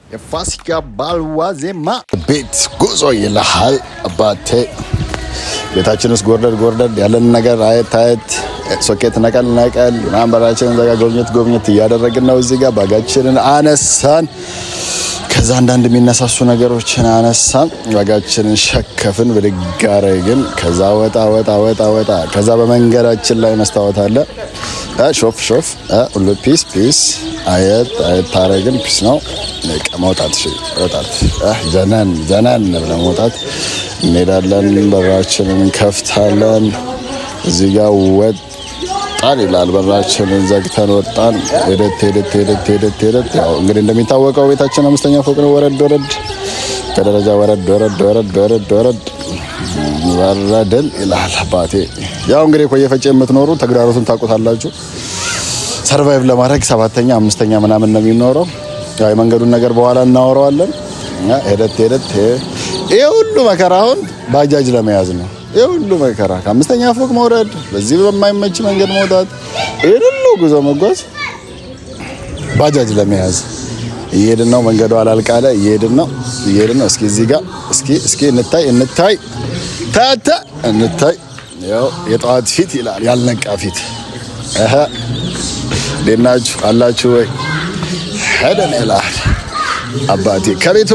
የፋሲካ በዓል ዋዜማ ቤት ጉዞ ይልሃል አባቴ። ቤታችን ውስጥ ጎርደድ ያለን ነገር አየት ሶኬት ነቀል ምናምን በራችንን ዘጋ ጎብኘት እያደረግን ነው። እዚህ ጋር ባጋችንን አነሳን። ከዛ አንዳንድ የሚነሳሱ ነገሮችን አነሳን። ባጋችንን ሸከፍን ብድግ አደረግን። ከዛ ወጣ ከዛ በመንገዳችን ላይ መስታወት አለ። ሾፍ ሁሉ ፒስ አየት ታረግን ፒስ ነው። መውጣት ጀነን ብለን መውጣት እንሄዳለን። በራችንን ከፍታለን። እዚህ ጋር ወጣን ይላል። በራችንን ዘግተን ወጣን። ሄደት ያው እንግዲህ እንደሚታወቀው ቤታችን 5ኛ ፎቅ ነው። ወረድ ከደረጃ ወረድ ወረድን ይላል አባቴ። ያው እንግዲህ ኮየ ፈጬ የምትኖሩ ተግዳሮቱን ታውቁታላችሁ። ሰርቫይቭ ለማድረግ 7ኛ 5ኛ ምናምን ነው የሚኖረው። ያው የመንገዱን ነገር በኋላ እናወራዋለን። ሄደት ይሄ ሁሉ መከራውን ባጃጅ ለመያዝ ነው። ይሄ ሁሉ መከራ ከ5ኛ ፎቅ መውረድ፣ በዚህ በማይመች መንገድ መውጣት፣ ይሄ ሁሉ ጉዞ መጓዝ ባጃጅ ለመያዝ እየሄድን ነው። መንገዱ አላልቃለ። እየሄድን ነው። እስኪ እዚህ ጋር እስኪ እንታይ ያው የጠዋት ፊት ይላል ያልነቃ ፊት ደናችሁ አላችሁ ወይ? ሄደን ይላል አባቴ። ከቤት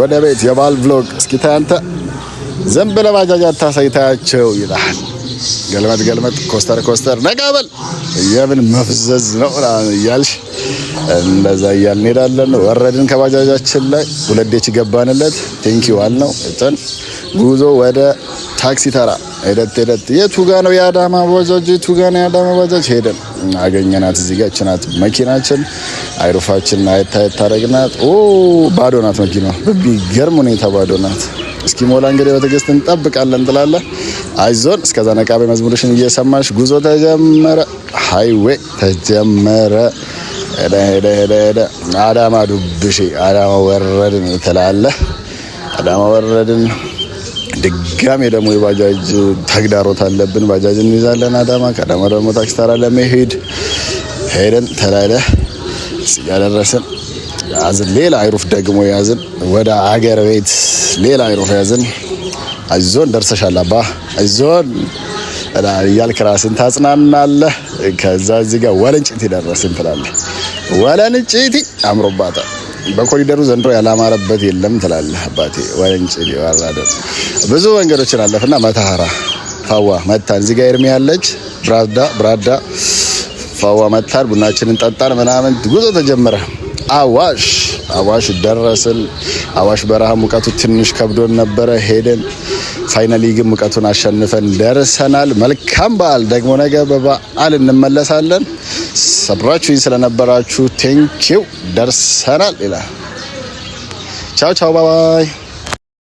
ወደ ቤት የባል ቭሎግ እስኪ ታንተ ዝም ብለህ ባጃጅ አታሳይታቸው ይላል። ገልመጥ ኮስተር ነቃበል የምን መፍዘዝ ነው እያልሽ እንደዛ እያልን እንሄዳለን። ወረድን ከባጃጃችን ላይ 2 ዴች ገባንለት። ቴንኪው አልነው። እጨን ጉዞ ወደ ታክሲ ተራ ሄደት የቱ ጋ ነው የአዳማ ባጃጅ? ሄደን አገኘናት። እዚህ ጋር ችናት መኪናችን አይሩፋችን ታረግናት። ባዶ ናት መኪናዋ። በሚገርም ሁኔታ ባዶ ናት። እስኪ ሞላ እንግዲህ በትዕግስት እንጠብቃለን ትላለህ። አይዞን። እስከዛ ነቃቤ መዝሙርሽን እየሰማሽ ጉዞ ተጀመረ። ሃይዌይ ተጀመረ። ሄደ አዳማ ዱብሼ አዳማ ወረድን ትላለህ። አዳማ ወረድን። ድጋሜ ደግሞ የባጃጅ ተግዳሮት አለብን። ባጃጅ እንይዛለን አዳማ። ከአዳማ ደግሞ ታክሲ ተራ ለመሄድ ሄደን ተላለህ ሲያደረስን ያዝን። ሌላ አይሩፍ ደግሞ ያዝን። ወደ አገር ቤት ሌላ አይሩፍ ያዝን። አይዞን ደርሰሻል አባ አይዞን እያልክ ራስን ታጽናናለህ። ከዛ እዚህ ጋር ወለንጭቲ ደረስን ትላለህ። ወለንጭቲ አምሮባታል። በኮሪደሩ ዘንድሮ ያላማረበት የለም ትላለህ አባቴ። ወለንጭቲ ወራደን ብዙ መንገዶችን አለፍና መታሃራ ፋዋ መታን። እዚህ ጋር ኤርሚ ያለች ብራዳ ፋዋ መታን። ቡናችንን ጠጣን ምናምን ጉዞ ተጀመረ። አዋሽ ደረስን። አዋሽ በረሃ ሙቀቱ ትንሽ ከብዶን ነበረ። ሄደን ፋይናሊ ግን ሙቀቱን አሸንፈን ደርሰናል። መልካም በዓል። ደግሞ ነገ በበዓል እንመለሳለን። ሰብራችሁኝ ስለነበራችሁ ቴንኪው። ደርሰናል ይላል። ቻው ባይ